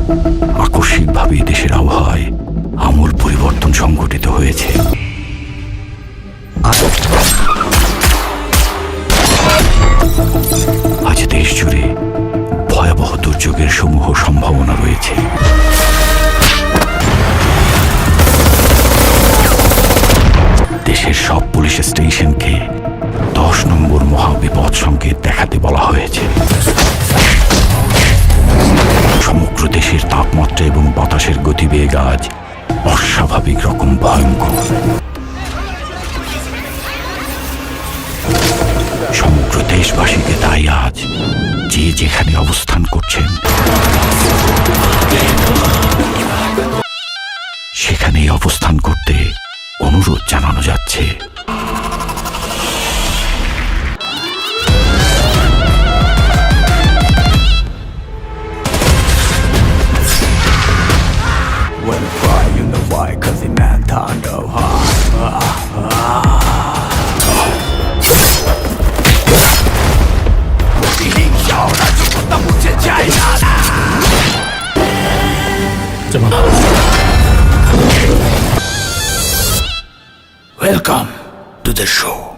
আকস্মিকভাবে দেশের আবহাওয়ায় আমূল পরিবর্তন সংঘটিত হয়েছে। আজ দেশ জুড়ে ভয়াবহ দুর্যোগের সমূহ সম্ভাবনা রয়েছে। দেশের সব পুলিশ স্টেশনকে 10 নম্বর মহাবিপদ সংকেত দেখাতে বলা হয়েছে। সমগ্র দেশের তাপমাত্রা এবং বাতাসের গতিবেগ আজ অস্বাভাবিক রকম ভয়ঙ্কর। সমগ্র দেশবাসীকে তাই আজ যে যেখানে অবস্থান করছেন সেখানেই অবস্থান করতে অনুরোধ জানানো যাচ্ছে। Welcome to the show.